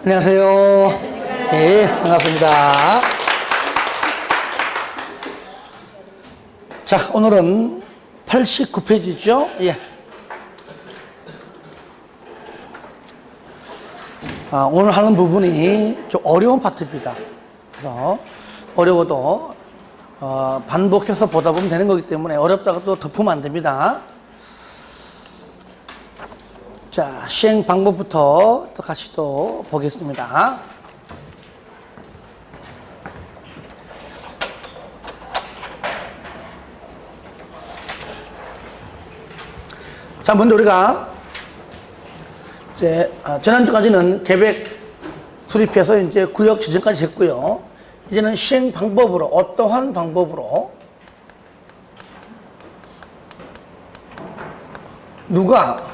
안녕하세요. 예, 반갑습니다. 자, 오늘은 89페이지죠? 예. 오늘 하는 부분이 좀 어려운 파트입니다. 그래서 어려워도 반복해서 보다 보면 되는 거기 때문에 어렵다고 또 덮으면 안 됩니다. 자, 시행 방법부터 또 같이 또 보겠습니다. 자, 먼저 우리가 이제 지난주까지는 계획 수립해서 이제 구역 지정까지 했고요. 이제는 시행 방법으로 어떠한 방법으로 누가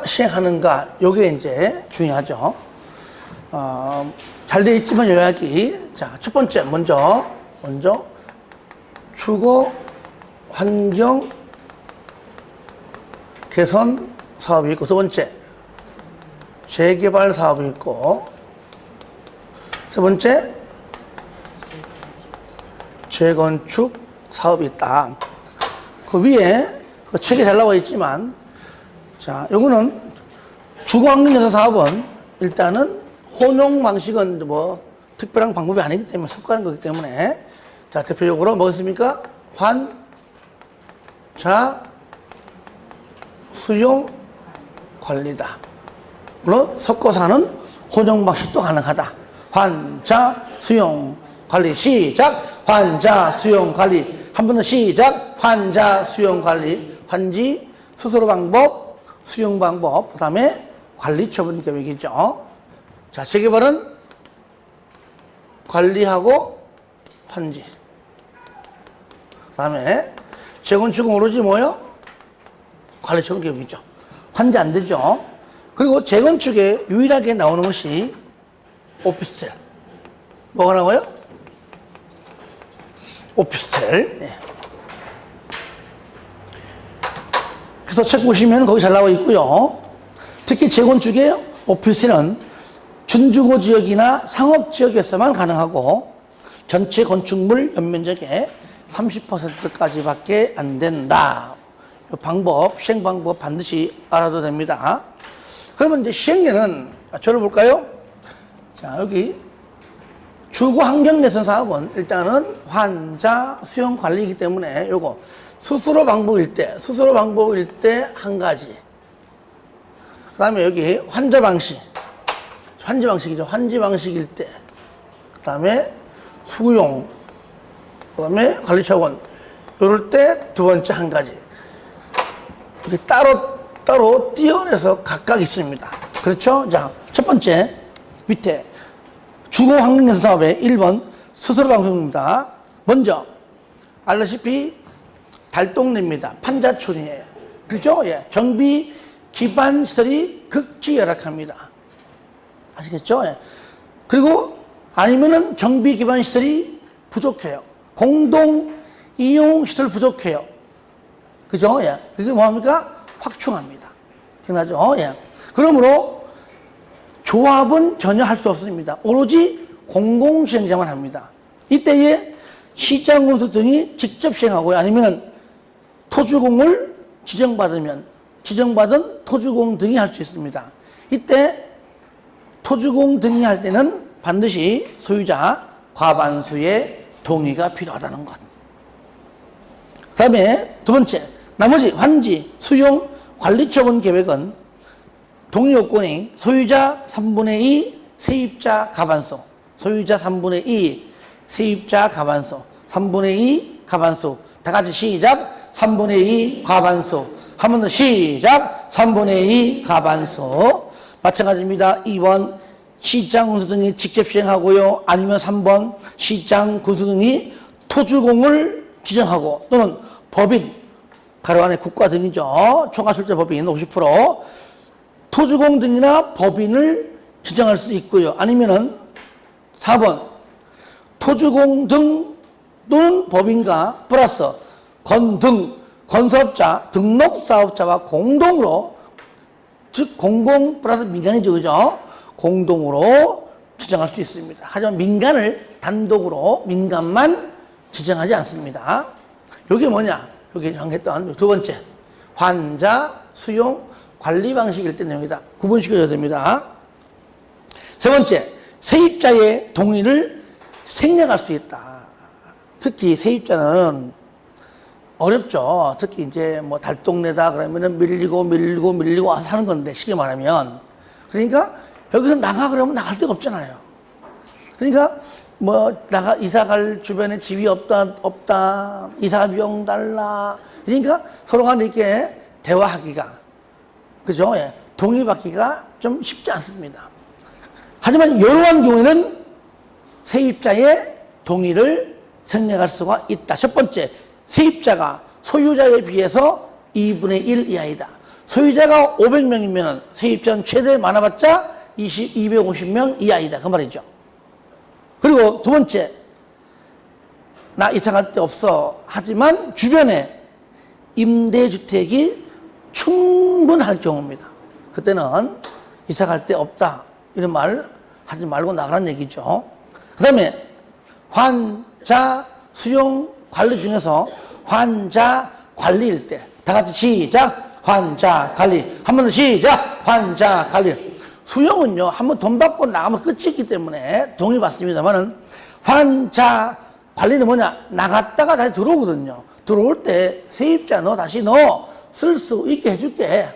시행하는가, 요게 이제 중요하죠. 잘 되어 있지만 요약이. 자, 첫 번째, 먼저 주거 환경 개선 사업이 있고, 두 번째, 재개발 사업이 있고, 세 번째, 재건축 사업이 있다. 그 위에 그 책에 잘 나와 있지만, 자, 요거는 주거환경개선 사업은 일단은 혼용 방식은 뭐 특별한 방법이 아니기 때문에 섞어가는 거기 때문에, 자, 대표적으로 뭐겠습니까? 환자 수용 관리다. 물론 섞어서 하는 혼용 방식도 가능하다. 환자 수용 관리. 시작. 환자 수용 관리. 한 번 더 시작. 환자 수용 관리. 환지 수수료 방법, 수용 방법, 그 다음에 관리 처분 계획이죠. 자, 재개발은 관리하고 환지. 그 다음에 재건축은 오로지 뭐요? 관리 처분 계획이죠. 환지 안 되죠. 그리고 재건축에 유일하게 나오는 것이 오피스텔. 뭐가 나와요? 오피스텔. 네. 그래서 책 보시면 거기 잘 나와 있고요. 특히 재건축의 오피스텔은 준주거 지역이나 상업 지역에서만 가능하고 전체 건축물 연면적의 30%까지밖에 안 된다. 이 방법, 시행 방법 반드시 알아도 됩니다. 그러면 이제 시행령은 저를 볼까요? 자, 여기 주거 환경 개선 사업은 일단은 환자 수용 관리이기 때문에 요거 수수료 방법일 때 한 가지. 그 다음에 여기 환지 방식이죠. 환지 방식일 때. 그 다음에 수용. 그 다음에 관리 차원. 요럴 때 두 번째 한 가지. 이렇게 따로 띄어내서 각각 있습니다. 그렇죠? 자, 첫 번째, 밑에. 주거 환경 개선 사업의 1번 수수료 방법입니다. 먼저, 알다시피 달동네입니다. 판자촌이에요. 그렇죠? 예. 정비 기반 시설이 극히 열악합니다. 아시겠죠? 예. 그리고 아니면은 정비 기반 시설이 부족해요. 공동 이용 시설 부족해요. 그죠? 예. 그게 뭐합니까? 확충합니다. 기억나죠? 예. 그러므로 조합은 전혀 할 수 없습니다. 오로지 공공시행자만 합니다. 이때에 시장군수 등이 직접 시행하고요. 아니면은 토주공을 지정받은 토주공 등이 할 수 있습니다. 이때 토주공 등이 할 때는 반드시 소유자 과반수의 동의가 필요하다는 것. 그 다음에 두 번째, 나머지 환지, 수용, 관리 처분 계획은 동의 요건이 소유자 3분의 2, 세입자 가반수. 소유자 3분의 2, 세입자 가반수. 3분의 2 가반수. 다 같이 시작. 3분의 2 가반수. 한 번 더 시작. 3분의 2 가반수. 마찬가지입니다. 2번 시장 군수 등이 직접 시행하고요. 아니면 3번 시장 군수 등이 토주공을 지정하고 또는 법인, 가로 안에 국가 등이죠. 초과출제법인 50%. 토주공 등이나 법인을 지정할 수 있고요. 아니면은 4번 토주공 등 또는 법인과 플러스 건등 건설업자, 등록사업자와 공동으로, 즉 공공 플러스 민간이죠, 그죠? 공동으로 지정할 수 있습니다. 하지만 민간을 단독으로 민간만 지정하지 않습니다. 이게 뭐냐? 여기 정했던 두 번째, 환자 수용 관리 방식일 때 내용이다. 구분시켜줘야 됩니다. 세 번째, 세입자의 동의를 생략할 수 있다. 특히 세입자는 어렵죠. 특히 이제 뭐 달동네다 그러면은 밀리고 와서 사는 건데, 쉽게 말하면. 그러니까 여기서 나가 그러면 나갈 데가 없잖아요. 그러니까 뭐 이사 갈 주변에 집이 없다. 이사 비용 달라. 그러니까 서로가 이렇게 대화하기가, 그죠? 예. 동의받기가 좀 쉽지 않습니다. 하지만 이러한 경우에는 세입자의 동의를 생략할 수가 있다. 첫 번째, 세입자가 소유자에 비해서 2분의 1 이하이다. 소유자가 500명이면 세입자는 최대 많아봤자 250명 이하이다. 그 말이죠. 그리고 두 번째, 나 이사 갈 데 없어. 하지만 주변에 임대주택이 충분할 경우입니다. 그때는 이사 갈 데 없다. 이런 말 하지 말고 나가라는 얘기죠. 그 다음에 환자 수용 관리 중에서 환자 관리일 때, 다 같이 시작. 환자 관리. 한 번 더 시작. 환자 관리. 수용은요, 한번 돈 받고 나가면 끝이기 때문에 동의받습니다만은, 환자 관리는 뭐냐? 나갔다가 다시 들어오거든요. 들어올 때 세입자 다시 쓸 수 있게 해줄게.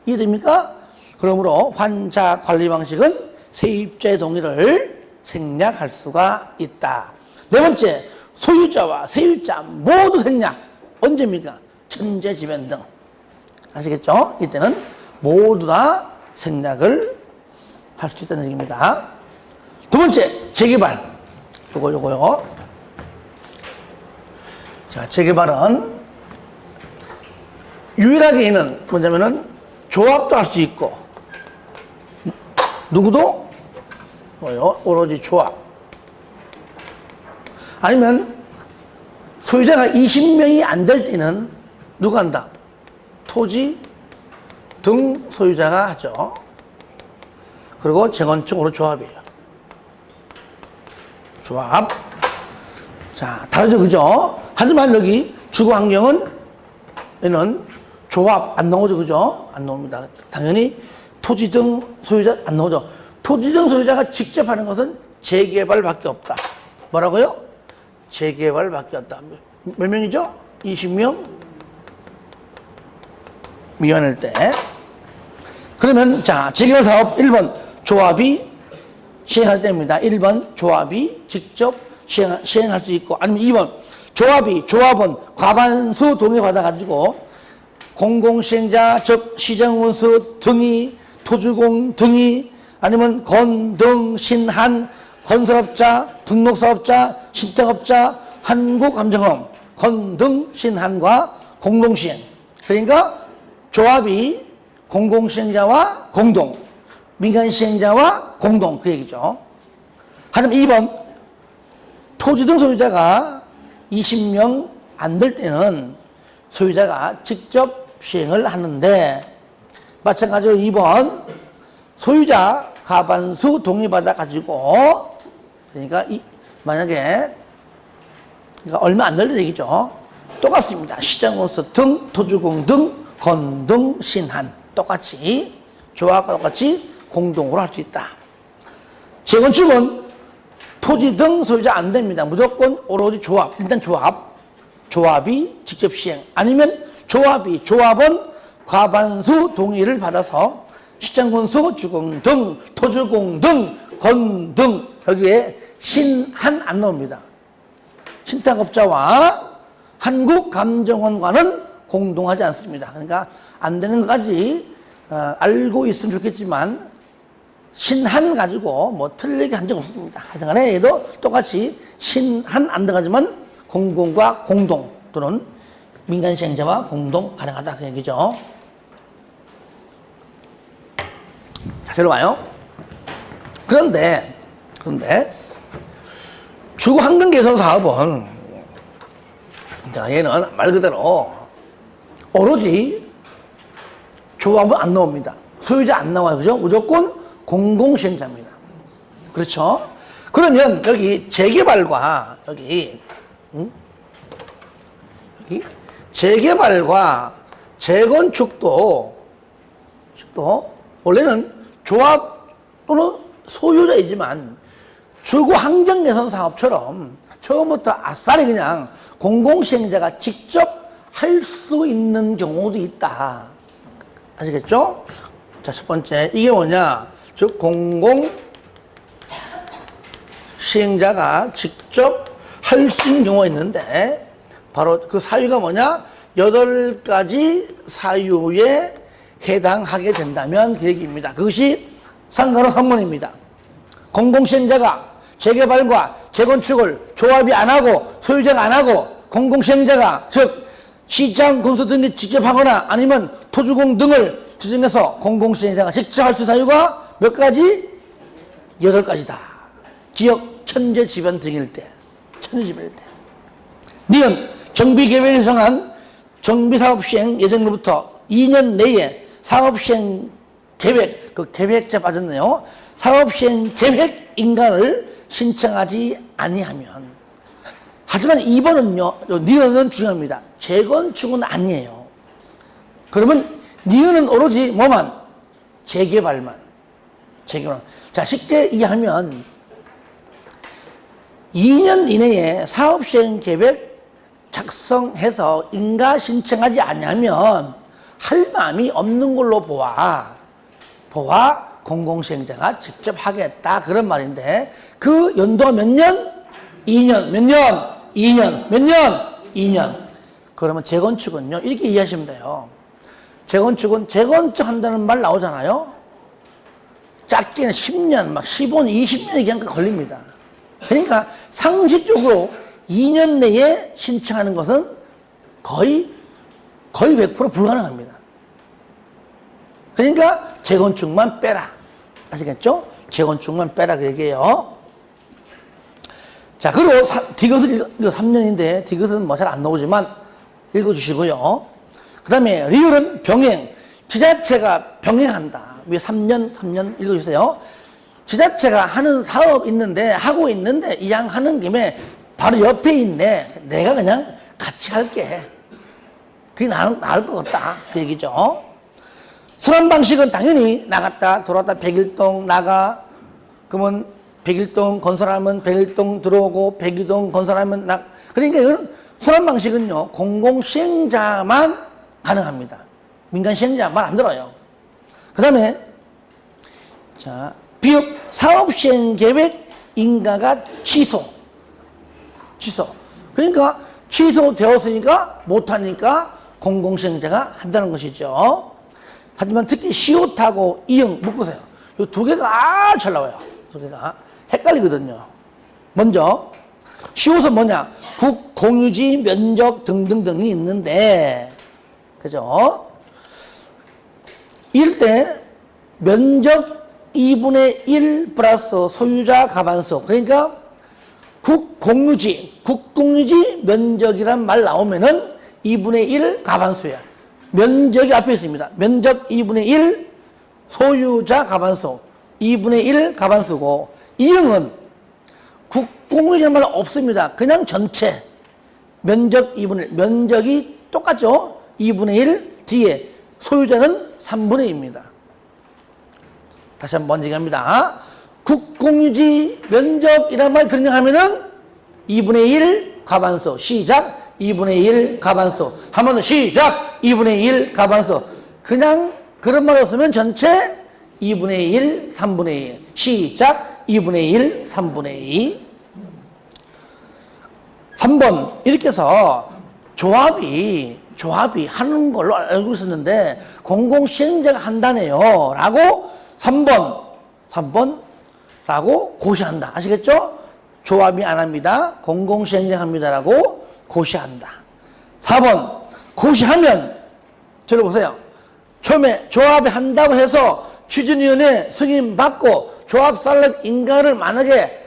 이해됩니까? 그러므로 환자 관리 방식은 세입자의 동의를 생략할 수가 있다. 네 번째, 소유자와 세입자 모두 생략. 언제입니까? 천재지변 등. 아시겠죠? 이때는 모두 다 생략을 할 수 있다는 얘기입니다. 두 번째, 재개발. 요거요. 자, 재개발은 유일하게는 뭐냐면은 조합도 할 수 있고, 누구도 오로지 조합. 아니면 소유자가 20명이 안 될 때는 누가 한다? 토지 등 소유자가 하죠. 그리고 재건축으로 조합이에요. 조합. 자, 다르죠, 그죠? 하지만 여기 주거 환경은 얘는 조합 안 나오죠, 그죠? 안 나옵니다. 당연히 토지 등 소유자 안 나오죠. 토지 등 소유자가 직접 하는 것은 재개발밖에 없다. 뭐라고요? 재개발밖에 없다. 몇 명이죠? 20명 미만일 때. 그러면 자, 재개발 사업 1번 조합이 시행할 때입니다. 1번 조합이 직접 시행할 수 있고, 아니면 2번 조합은 과반수 동의 받아가지고 공공시행자 즉 시정운수 등이, 토주공 등이, 아니면 건등, 신한, 건설업자, 등록사업자, 신탁업자, 한국감정원, 건등, 신한과 공동시행. 그러니까 조합이 공공시행자와 공동, 민간시행자와 공동, 그 얘기죠. 하지만 2번 토지 등 소유자가 20명 안 될 때는 소유자가 직접 시행을 하는데, 마찬가지로 2번 소유자 과반수 동의받아 가지고, 그러니까 만약에 그러니까 얼마 안 될 때 얘기죠. 똑같습니다. 시장운수 등, 토주공 등, 건등, 신한 똑같이 조합과 똑같이 공동으로 할 수 있다. 재건축은 토지 등 소유자 안 됩니다. 무조건 오로지 조합. 일단 조합이 직접 시행. 아니면 조합은 과반수 동의를 받아서 시장군수, 주공 등, 토주공 등, 건 등, 여기에 신한 안 나옵니다. 신탁업자와 한국감정원과는 공동하지 않습니다. 그러니까 안 되는 것까지 알고 있으면 좋겠지만, 신한 가지고 뭐 틀리게 한 적 없습니다. 하여튼간에 얘도 똑같이 신한 안 들어가지만 공공과 공동 또는 민간시행자와 공동 가능하다, 그 얘기죠. 자, 들어봐요. 그런데 주거환경개선 사업은, 자, 얘는 말 그대로 오로지 조합은 안 나옵니다. 소유자 안 나와요. 그죠? 무조건 공공시행자입니다. 그렇죠? 그러면 여기 재개발과 여기 재개발과 재건축도 원래는 조합 또는 소유자이지만 주거 환경 개선 사업처럼 처음부터 아싸리 그냥 공공시행자가 직접 할 수 있는 경우도 있다. 아시겠죠? 자, 첫 번째 이게 뭐냐? 즉 공공시행자가 직접 할 수 있는 경우가 있는데 바로 그 사유가 뭐냐? 8가지 사유에 해당하게 된다면 그 얘기입니다. 그것이 상관호 3번입니다. 공공시행자가 재개발과 재건축을 조합이 안 하고 소유자가 안 하고 공공시행자가 즉 시장 건설 등을 직접 하거나 아니면 토주공 등을 지정해서 공공시행자가 직접 할 수 있는 사유가 몇 가지? 8가지다. 지역 천재지변 등일 때, 천재지변일 때. 니은 정비계획에 정한 정비사업시행 예정으로부터 2년 내에 사업시행 계획, 그 계획자 빠졌네요. 사업시행 계획 인가를 신청하지 아니하면. 하지만 2번은요, 니은은 중요합니다. 재건축은 아니에요. 그러면 니은은 오로지 뭐만? 재개발만. 재개발. 자, 쉽게 이해하면 2년 이내에 사업시행 계획 작성해서 인가 신청하지 않으면 할 마음이 없는 걸로 보아 공공시행자가 직접 하겠다 그런 말인데 그 연도가 몇 년? 2년. 몇 년? 2년. 몇 년? 2년. 그러면 재건축은요 이렇게 이해하시면 돼요. 재건축은 재건축 한다는 말 나오잖아요. 작게는 10년, 막 15년, 20년이 그냥 걸립니다. 그러니까 상식적으로 2년 내에 신청하는 것은 거의 100% 불가능합니다. 그러니까 재건축만 빼라. 아시겠죠? 재건축만 빼라 그 얘기예요. 자, 그리고 디귿은 3년인데 디귿은 뭐 잘 안 나오지만 읽어주시고요. 그 다음에 리을은 병행. 지자체가 병행한다. 왜 3년 읽어주세요. 지자체가 하는 사업 있는데 하고 있는데 이왕 하는 김에 바로 옆에 있네. 내가 그냥 같이 할게. 그게 나을 것 같다. 그 얘기죠. 순환 방식은 당연히 나갔다 돌아왔다 101동 나가. 그러면 101동 건설하면 101동 들어오고 102동 건설하면 그러니까 이건 순환 방식은요 공공시행자만 가능합니다. 민간 시행자 말 안 들어요. 그 다음에 자 비읍 사업시행계획 인가가 취소. 그러니까 취소되었으니까 못하니까 공공시행자가 한다는 것이죠. 하지만 특히 시옷하고 이응 묶으세요. 이 두 개가 잘 나와요. 두 개가 헷갈리거든요. 먼저 시옷은 뭐냐? 국, 공유지, 면적 등등등이 있는데 그죠? 이럴 때 면적 2분의 1 플러스 소유자 가반수 그러니까 국공유지 면적이란 말 나오면은 2분의 1 가반수야. 면적이 앞에 있습니다. 면적 2분의 1 소유자 가반수 2분의 1 가반수고 이응은 국공유지란 말 없습니다. 그냥 전체 면적 2분의 1 면적이 똑같죠? 2분의 1 뒤에 소유자는 3분의 2입니다. 다시 한번 얘기합니다. 국공유지 면적이란 말 등장하면은 2분의 1 가반수 시작 2분의 1 가반수 한 번 더 시작 2분의 1 가반수 그냥 그런 말 없으면 전체 2분의 1 3분의 2 시작 2분의 1 3분의 2 3번 이렇게 해서 조합이 하는 걸로 알고 있었는데 공공시행자가 한다네요 라고 3번 라고 고시한다. 아시겠죠? 조합이 안 합니다. 공공시행자 합니다. 라고 고시한다. 4번 고시하면 저를 보세요. 처음에 조합이 한다고 해서 추진위원회 승인 받고 조합 설립 인가를 만약에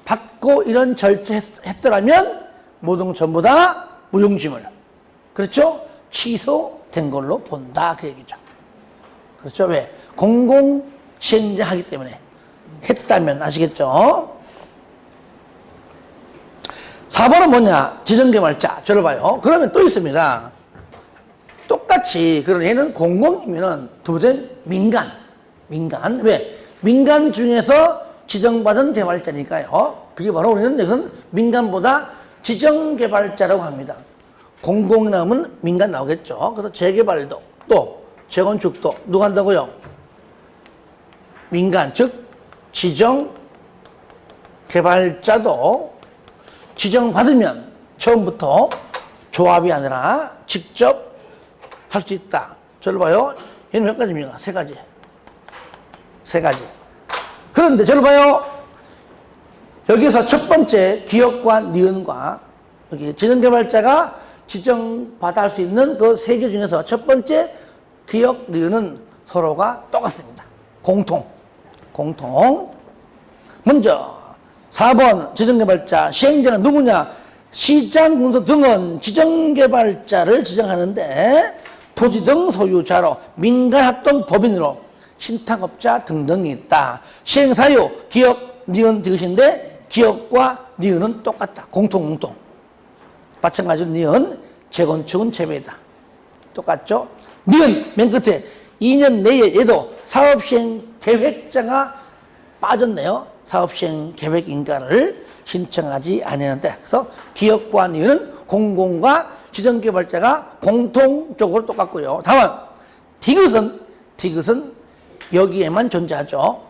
받고 이런 절차 했더라면 모든 전부 다 무용지물. 그렇죠? 취소된 걸로 본다. 그 얘기죠. 그렇죠? 왜? 공공시행자 하기 때문에. 했다면, 아시겠죠? 4번은 뭐냐? 지정개발자. 저를 봐요. 그러면 또 있습니다. 똑같이, 그런 얘는 공공이면은 두 번째는 민간. 민간. 왜? 민간 중에서 지정받은 개발자니까요. 그게 바로 우리는 이건 민간보다 지정개발자라고 합니다. 공공이 나오면 민간 나오겠죠. 그래서 재개발도, 또 재건축도 누가 한다고요? 민간, 즉 지정개발자도 지정받으면 처음부터 조합이 아니라 직접 할 수 있다. 저를 봐요. 얘는 몇 가지입니까? 세 가지. 세 가지. 그런데 저를 봐요. 여기서 첫 번째 기업과 니은과 여기 지정개발자가 지정받아 할 수 있는 그 세 개 중에서 첫 번째 기업, 니은은 서로가 똑같습니다. 공통. 먼저 4번 지정개발자 시행자가 누구냐? 시장, 군수 등은 지정개발자를 지정하는데 토지 등 소유자로 민간합동 법인으로 신탁업자 등등이 있다. 시행사유 기업, 니은 디귿인데 기업과 니은은 똑같다. 공통. 마찬가지로 니은 재건축은 재배다. 똑같죠? 니은 맨 끝에 2년 내에 얘도 사업시행 계획자가 빠졌네요. 사업시행 계획인가를 신청하지 않았는데, 그래서 기업과 니은은 공공과 지정개발자가 공통적으로 똑같고요. 다만 디귿은 여기에만 존재하죠.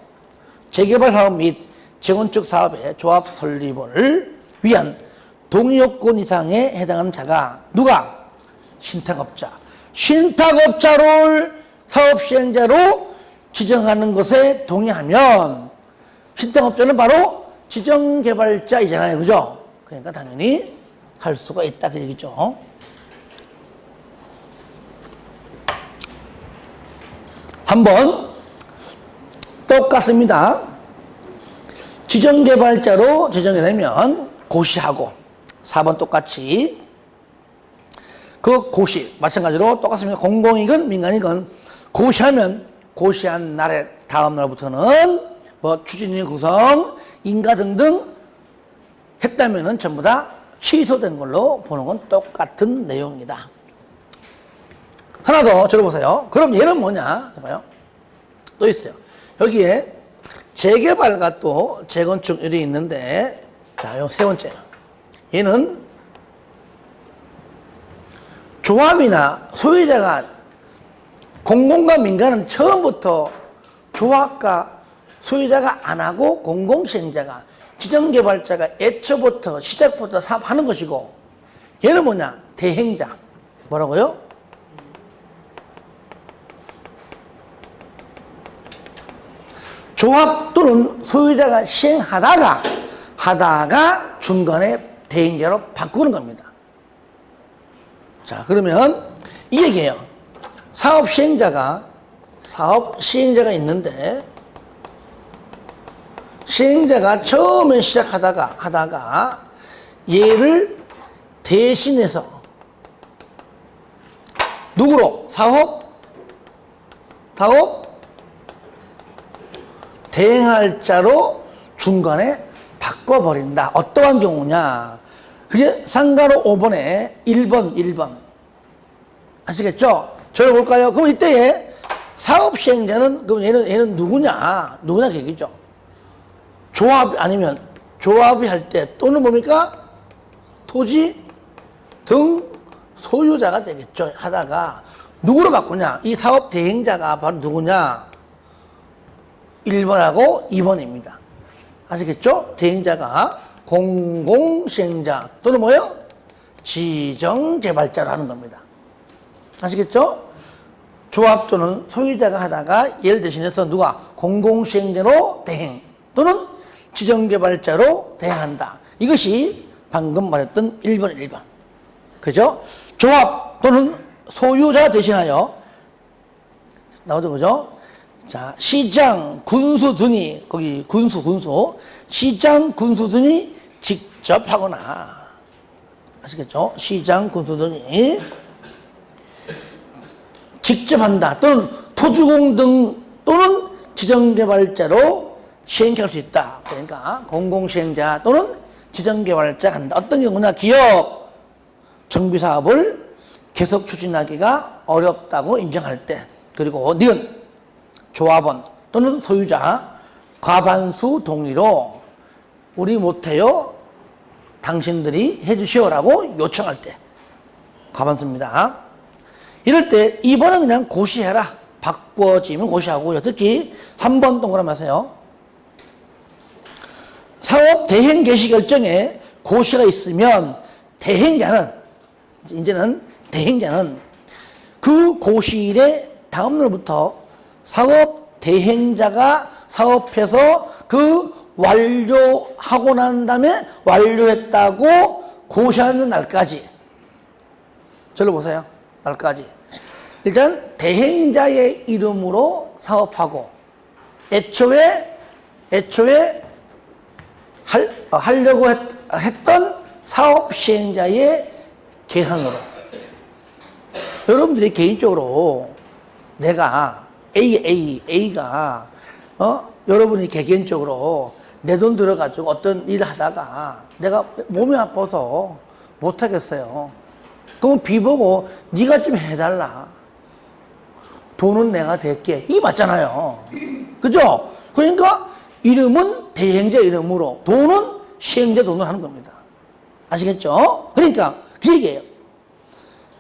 재개발 사업 및 재건축 사업의 조합 설립을 위한 동의요건 이상에 해당하는 자가 누가? 신탁업자. 신탁업자를 사업시행자로 지정하는 것에 동의하면 신탁업자는 바로 지정개발자이잖아요. 그죠? 그러니까 당연히 할 수가 있다. 그 얘기죠. 한번 똑같습니다. 지정개발자로 지정이 되면 고시하고 4번 똑같이 그 고시 마찬가지로 똑같습니다. 공공이건 민간이건 고시하면 고시한 날의 다음 날부터는 뭐 추진위 구성, 인가 등등 했다면은 전부 다 취소된 걸로 보는 건 똑같은 내용이다. 하나 더 들어보세요. 그럼 얘는 뭐냐? 봐요. 또 있어요. 여기에 재개발과 또 재건축일이 있는데, 자, 요 세 번째. 얘는 조합이나 소유자가 공공과 민간은 처음부터 조합과 소유자가 안 하고 공공시행자가 지정개발자가 애초부터 시작부터 사업하는 것이고, 얘는 뭐냐? 대행자. 뭐라고요? 조합 또는 소유자가 시행하다가 중간에 대행자로 바꾸는 겁니다. 자, 그러면 이 얘기예요. 사업 시행자가 있는데, 시행자가 처음에 하다가 얘를 대신해서 누구로? 사업 대행할 자로 중간에 바꿔버린다. 어떠한 경우냐? 그게 상가로 5번에 1번. 아시겠죠? 저를 볼까요? 그럼 이때에 사업 시행자는, 그럼 얘는 누구냐 그 얘기죠. 조합 아니면 조합이 할 때 또는 뭡니까? 토지 등 소유자가 되겠죠. 하다가 누구로 바꾸냐? 이 사업 대행자가 바로 누구냐? 1번하고 2번입니다. 아시겠죠? 대행자가 공공시행자 또는 뭐예요? 지정개발자로 하는 겁니다. 아시겠죠? 조합 또는 소유자가 하다가 얘를 대신해서 누가? 공공시행자로 대행 또는 지정개발자로 대행한다. 이것이 방금 말했던 1번. 그죠? 조합 또는 소유자 대신하여 나오죠, 그죠? 자, 시장, 군수 등이, 거기 군수, 시장, 군수 등이 직접 하거나, 아시겠죠? 시장, 군수 등이 직접 한다 또는 토주공 등 또는 지정개발자로 시행할 수 있다. 그러니까 공공시행자 또는 지정개발자가 한다. 어떤 경우나 기업 정비사업을 계속 추진하기가 어렵다고 인정할 때, 그리고 니은 조합원 또는 소유자 과반수 동의로 우리 못해요 당신들이 해주시오라고 요청할 때 과반수입니다. 이럴 때 2번은 그냥 고시해라, 바꿔지면 고시하고요. 특히 3번 동그라미 하세요. 사업 대행 개시 결정에 고시가 있으면 대행자는, 이제는 대행자는 그 고시일의 다음 날부터 사업 대행자가 사업해서 그 완료하고 난 다음에 완료했다고 고시하는 날까지, 저를 보세요. 날까지 일단 대행자의 이름으로 사업하고 애초에 하려고 했던 사업 시행자의 계산으로, 여러분들이 개인적으로 내가 A가 여러분이 개개인적으로 내 돈 들어가지고 어떤 일을 하다가 내가 몸이 아파서 못하겠어요. 그럼 B 보고 네가 좀 해달라. 돈은 내가 댈게. 이게 맞잖아요. 그죠? 그러니까 이름은 대행자 이름으로, 돈은 시행자 돈으로 하는 겁니다. 아시겠죠? 그러니까 그 얘기예요.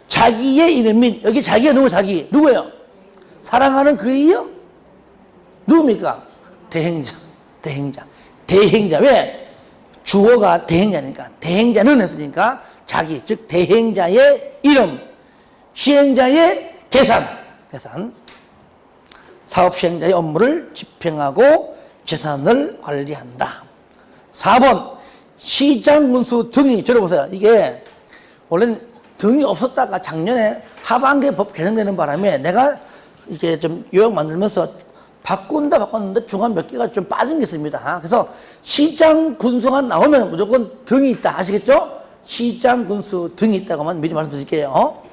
자기의 이름이, 여기 자기가 누구예요? 사랑하는 그이요? 누굽니까? 대행자. 왜? 주어가 대행자니까. 대행자는 했으니까 자기, 즉 대행자의 이름, 시행자의 계산. 사업 시행자의 업무를 집행하고 재산을 관리한다. 4번 시장 문수 등이, 저러보세요. 이게 원래는 등이 없었다가 작년에 하반기에 법 개정되는 바람에 내가 이게 좀 요약 만들면서 바꿨는데 중간 몇 개가 좀 빠진 게 있습니다. 그래서 시장 군수가 나오면 무조건 등이 있다. 아시겠죠? 시장 군수 등이 있다고만 미리 말씀드릴게요.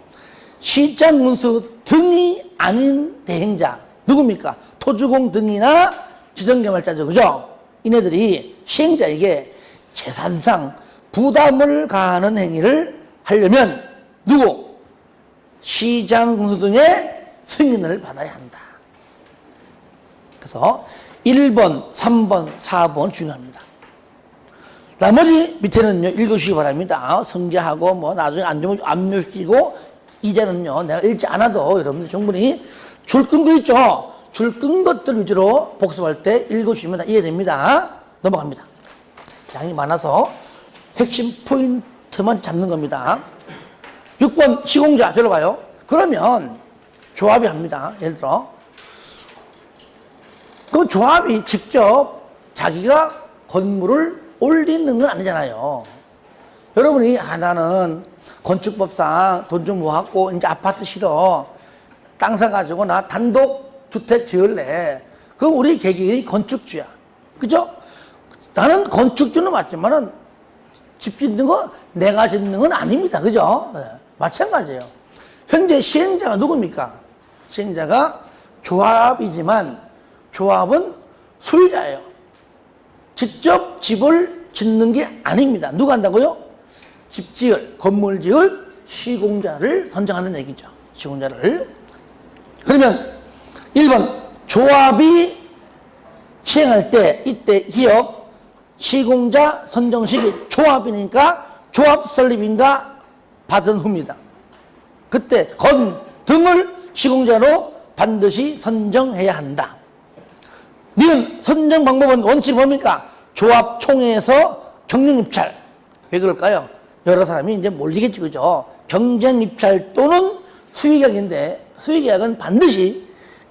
시장 군수 등이 아닌 대행자 누굽니까? 토주공 등이나 지정개발자죠. 그죠? 이네들이 시행자에게 재산상 부담을 가하는 행위를 하려면 누구? 시장 군수 등의 승인을 받아야 한다. 그래서 1번, 3번, 4번 중요합니다. 나머지 밑에는요, 읽으시기 바랍니다. 성제하고, 뭐, 나중에 안 되면 압류시키고, 이제는요, 내가 읽지 않아도 여러분들 충분히 줄 끈 거 있죠? 줄 끈 것들 위주로 복습할 때 읽으시면 이해됩니다. 넘어갑니다. 양이 많아서 핵심 포인트만 잡는 겁니다. 6번 시공자, 저로 봐요. 그러면 조합이 합니다. 예를 들어. 그 조합이 직접 자기가 건물을 올리는 건 아니잖아요. 여러분이, 나는 건축법상 돈 좀 모았고, 이제 아파트 싫어. 땅 사가지고 나 단독 주택 지을래. 그 우리 개개인이 건축주야. 그죠? 나는 건축주는 맞지만은 집 짓는 거 내가 짓는 건 아닙니다. 그죠? 네. 마찬가지예요. 현재 시행자가 누굽니까? 시행자가 조합이지만 조합은 소유자예요. 직접 집을 짓는 게 아닙니다. 누가 한다고요? 집 지을, 건물 지을 시공자를 선정하는 얘기죠. 시공자를. 그러면 1번 조합이 시행할 때, 이때 기업 시공자 선정식이 조합이니까 조합 설립인가 받은 후입니다. 그때 건 등을 시공자로 반드시 선정해야 한다. 니은 선정 방법은 원칙이 뭡니까? 조합총회에서 경쟁 입찰. 왜 그럴까요? 여러 사람이 이제 몰리겠지, 그죠? 경쟁 입찰 또는 수의계약인데, 수의계약은 반드시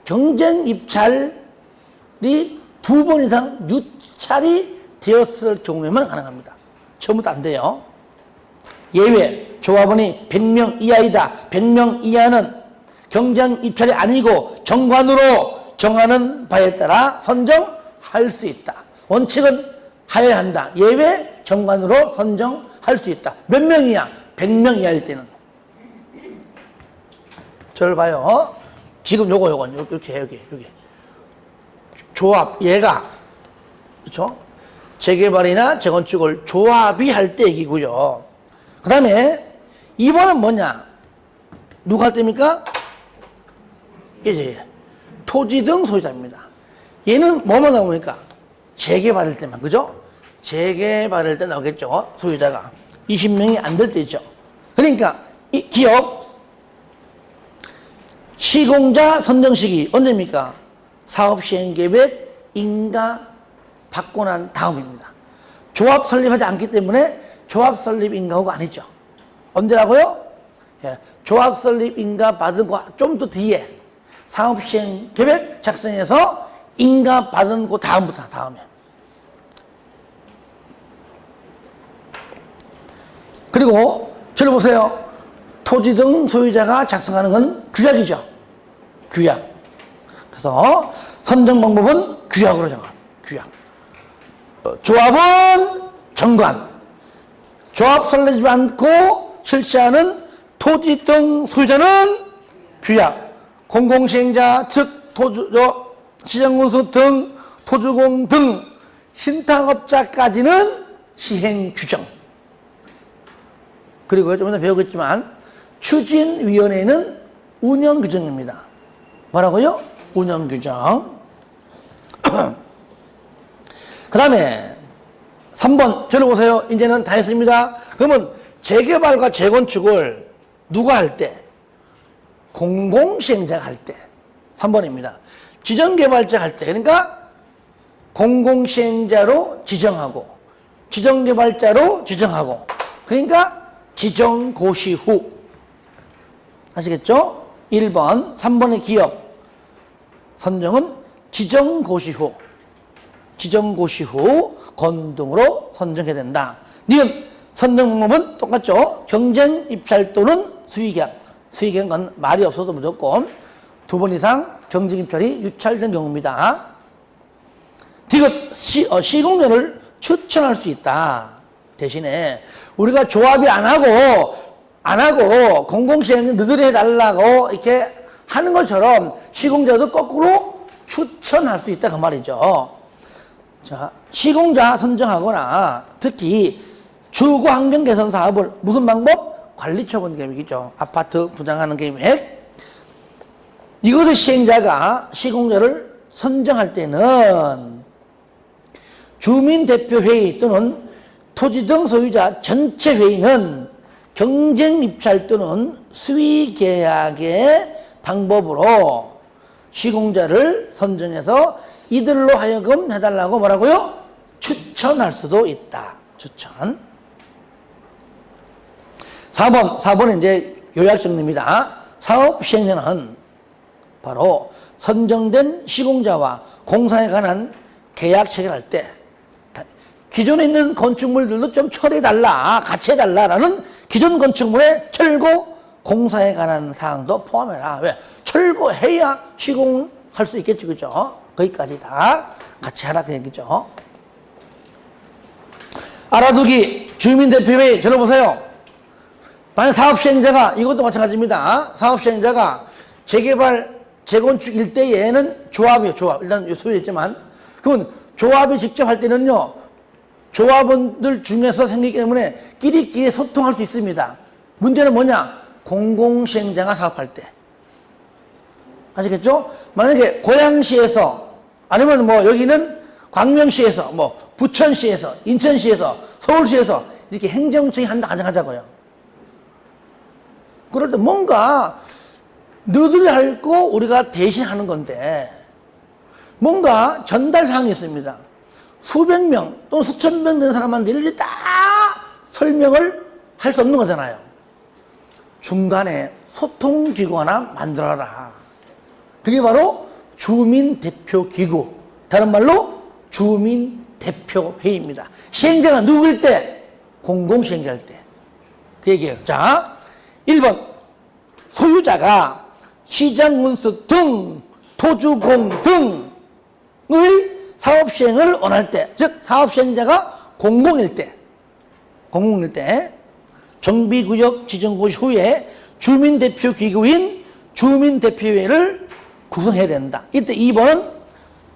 경쟁 입찰이 2번 이상 유찰이 되었을 경우에만 가능합니다. 처음부터 안 돼요. 예외, 조합원이 100명 이하이다. 100명 이하는 경쟁 입찰이 아니고 정관으로 정하는 바에 따라 선정할 수 있다. 원칙은 하여야 한다. 예외, 정관으로 선정할 수 있다. 몇 명이야? 100명 이하일 때는. 저를 봐요. 지금 요거 이렇게 여기 조합 얘가 그렇죠? 재개발이나 재건축을 조합이 할 때 얘기고요. 그 다음에 2번은 뭐냐? 누가 할 때입니까? 이제 토지 등 소유자입니다. 얘는 뭐만 나오니까 재개발할 때만, 그죠? 재개발할 때 나오겠죠. 소유자가 20명이 안 될 때 있죠. 그러니까 이 기업 시공자 선정 시기 언제입니까? 사업 시행 계획 인가 받고 난 다음입니다. 조합 설립하지 않기 때문에 조합 설립 인가 후가 아니죠. 언제라고요? 예, 조합 설립 인가 받은 거 좀 더 뒤에 사업 시행 계획 작성해서 인가 받은 거 다음부터 다음에. 그리고 저를 보세요. 토지 등 소유자가 작성하는 건 규약이죠. 규약. 그래서 선정 방법은 규약으로 정합니다. 규약. 조합은 정관. 조합 설립하지 않고 실시하는 토지 등 소유자는 규약. 공공시행자 즉 토주조 시정군수 등 토주공 등 신탁업자까지는 시행규정. 그리고 좀 전에 배우겠지만 추진위원회는 운영규정입니다. 뭐라고요? 운영규정. 그 다음에 3번 저를 보세요. 이제는 다 했습니다. 그러면 재개발과 재건축을 누가 할 때? 공공시행자가 할 때. 3번입니다. 지정개발자 할 때. 그러니까 공공시행자로 지정하고 지정개발자로 지정하고 그러니까 지정고시 후. 아시겠죠? 1번, 3번의 기업 선정은 지정고시 후. 지정고시 후 건등으로 선정해야 된다. 니은 선정 방법은 똑같죠? 경쟁 입찰 또는 수의계약. 수의계약은 건 말이 없어도 무조건 2번 이상 경쟁 입찰이 유찰된 경우입니다. 디귿 시공료를 추천할 수 있다. 대신에 우리가 조합이 안 하고 공공시행은 너희들이 해달라고 이렇게 하는 것처럼 시공자도 거꾸로 추천할 수 있다 그 말이죠. 자, 시공자 선정하거나 특히 주거 환경 개선 사업을 무슨 방법? 관리처분 계획이죠. 아파트 분양하는 계획. 이것의 시행자가 시공자를 선정할 때는 주민대표회의 또는 토지 등 소유자 전체 회의는 경쟁 입찰 또는 수의 계약의 방법으로 시공자를 선정해서 이들로 하여금 해달라고 뭐라고요? 추천할 수도 있다. 추천. 4번은 이제 요약 정리입니다. 사업 시행자는 바로 선정된 시공자와 공사에 관한 계약 체결할 때 기존에 있는 건축물들도 좀 처리해달라, 같이 해달라라는 기존 건축물의 철거, 공사에 관한 사항도 포함해라. 왜? 철거해야 시공할 수 있겠지, 그죠? 거기까지 다 같이 하라, 그 얘기죠. 알아두기, 주민대표회의, 들어보세요. 만약 사업시행자가, 이것도 마찬가지입니다. 사업시행자가 재개발, 재건축 일대에는 조합이에요, 조합. 일단 소유했지만. 그러면 조합이 직접 할 때는요, 조합원들 중에서 생기기 때문에 끼리끼리 소통할 수 있습니다. 문제는 뭐냐? 공공시행자가 사업할 때. 아시겠죠? 만약에 고양시에서 아니면 뭐 여기는 광명시에서 뭐 부천시에서 인천시에서 서울시에서 이렇게 행정청이 한다 가정하자고요. 그럴 때 뭔가 너들이 할 거 우리가 대신 하는 건데 뭔가 전달 사항이 있습니다. 수백 명 또는 수천 명 되는 사람한테 일일이 다 설명을 할 수 없는 거잖아요. 중간에 소통기구 하나 만들어라. 그게 바로 주민대표기구. 다른 말로 주민대표회의입니다. 시행자가 누구일 때? 공공시행자일 때. 그 얘기예요. 자, 1번. 소유자가 시장군수 등 토주공 등의 사업시행을 원할 때, 즉 사업시행자가 공공일 때 정비구역 지정고시 후에 주민대표기구인 주민대표회의를 구성해야 된다. 이때 2번은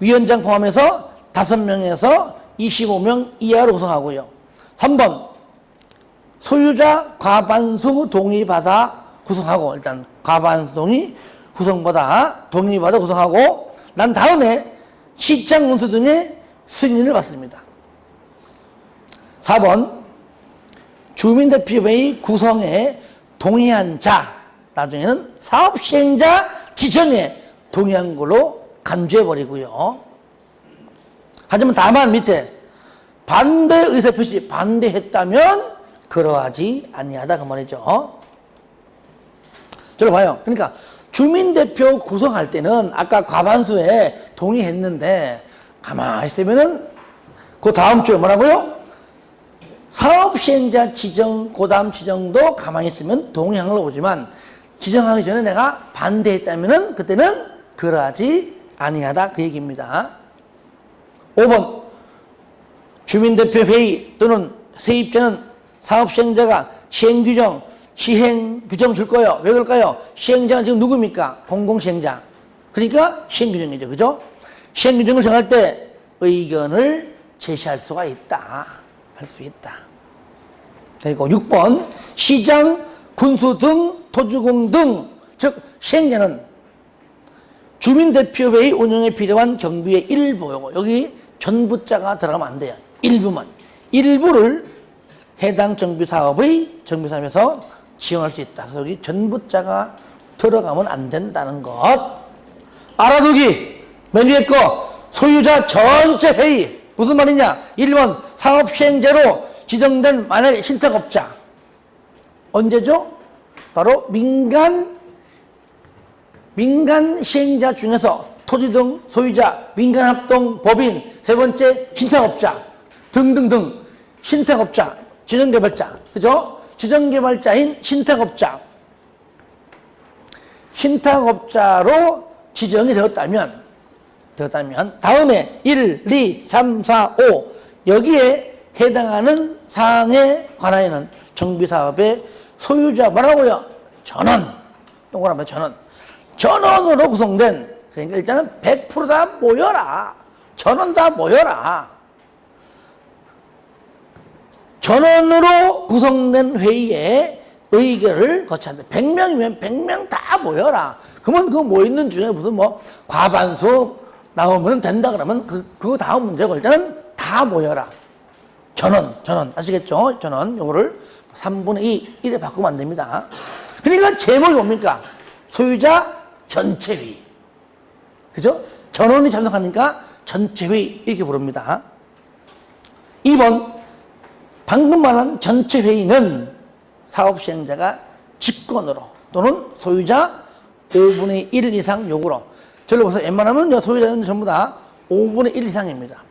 위원장 포함해서 5명에서 25명 이하로 구성하고요. 3번 소유자 과반수 동의받아 구성하고, 일단 과반수 동의받아 구성하고 난 다음에 시장 운수 등의 승인을 받습니다. 4번 주민대표회의 구성에 동의한 자, 나중에는 사업시행자 지정에 동의한 걸로 간주해버리고요. 하지만 다만 밑에 반대 의사표시, 반대했다면 그러하지 아니하다 그 말이죠. 저를 봐요. 그러니까 주민대표 구성할 때는 아까 과반수에 동의했는데 가만히 있으면은 그 다음 주에 뭐라고요? 사업시행자 지정, 그 다음 지정도 가만히 있으면 동의한 걸로 보지만 지정하기 전에 내가 반대했다면은 그때는 그러하지 아니하다 그 얘기입니다. 5번 주민대표회의 또는 세입자는 사업시행자가 시행규정 줄 거예요. 왜 그럴까요? 시행자는 지금 누굽니까? 공공시행자. 그러니까 시행규정이죠. 그죠? 시행규정을 정할 때 의견을 제시할 수가 있다. 할 수 있다. 그리고 6번 시장, 군수 등 토주공 등, 즉 시행자는 주민대표회의 운영에 필요한 경비의 일부, 여기 전부자가 들어가면 안 돼요. 일부를 해당 정비사업에서 지원할 수 있다. 그래서 여기 전부자가 들어가면 안 된다는 것 알아두기. 맨 위에 거 소유자 전체 회의 무슨 말이냐? 1번 사업시행자로 지정된 만약에 신탁업자 언제죠? 바로 민간 시행자 중에서 토지 등 소유자, 민간합동 법인, 세 번째 신탁업자 등등등. 신탁업자, 지정개발자, 그죠? 지정개발자인 신탁업자로 지정이 되었다면 다음에 1, 2, 3, 4, 5 여기에 해당하는 사항에 관하여는 정비사업의 소유자 뭐라고요? 전원, 동그라미 전원으로 구성된, 그러니까 일단은 100% 다 모여라. 전원 다 모여라. 전원으로 구성된 회의에 의결을 거쳐야 돼. 100명이면 100명 다 모여라. 그러면 그 모이는 중에 무슨 과반수 나오면 된다 그러면 그거 다음 문제고 일단은 다 모여라. 전원. 아시겠죠? 전원. 요거를 3분의 2, 1에 바꾸면 안 됩니다. 그러니까 제목이 뭡니까? 소유자 전체회의. 그죠? 전원이 참석하니까 전체회의 이렇게 부릅니다. 2번 방금 말한 전체회의는 사업시행자가 직권으로 또는 소유자 5분의 1 이상 요구로. 저를 보세요. 웬만하면 소유자는 전부 다 5분의 1 이상입니다.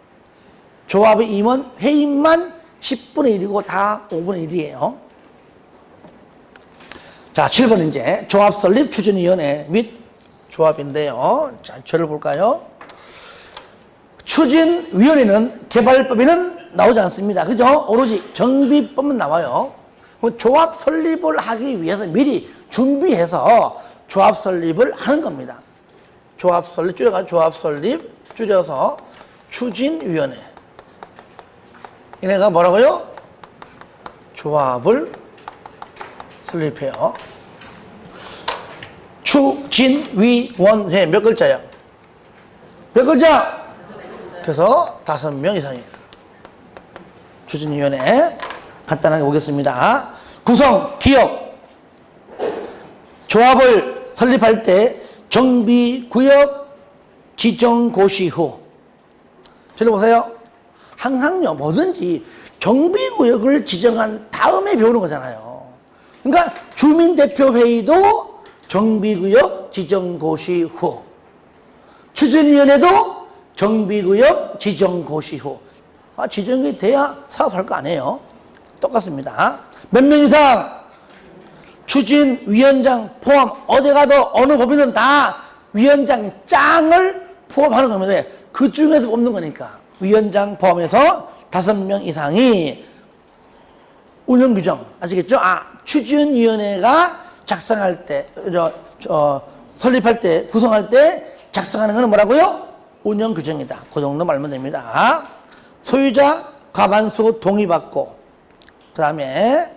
조합의 임원 회의만 10분의 1이고 다 5분의 1이에요. 자, 7번 이제 조합 설립 추진위원회 및 조합인데요. 자, 저를 볼까요? 추진위원회는 개발법에는 나오지 않습니다. 그죠? 오로지 정비법은 나와요. 조합 설립을 하기 위해서 미리 준비해서 조합 설립을 하는 겁니다. 조합 설립, 줄여서 추진위원회. 얘네가 뭐라고요? 조합을 설립해요. 추진위원회 몇 글자야? 몇 글자? 그래서 5명 이상이에요. 추진위원회 간단하게 보겠습니다. 구성, 기업. 조합을 설립할 때 정비구역 지정 고시 후. 저를 보세요. 항상요, 뭐든지 정비구역을 지정한 다음에 배우는 거잖아요. 그러니까 주민대표회의도 정비구역 지정 고시 후. 추진위원회도 정비구역 지정 고시 후. 지정이 돼야 사업할 거 아니에요. 똑같습니다. 몇 명 이상? 추진위원장 포함 어디 가도 어느 법인은 다 위원장 짱을 포함하는 겁니다. 그 중에서 뽑는 거니까. 위원장 포함해서 5명 이상이 운영규정 아시겠죠? 추진위원회가 작성할 때, 설립할 때, 구성할 때 작성하는 것은 뭐라고요? 운영 규정이다. 그 정도 말면 됩니다. 소유자 과반수 동의받고, 그 다음에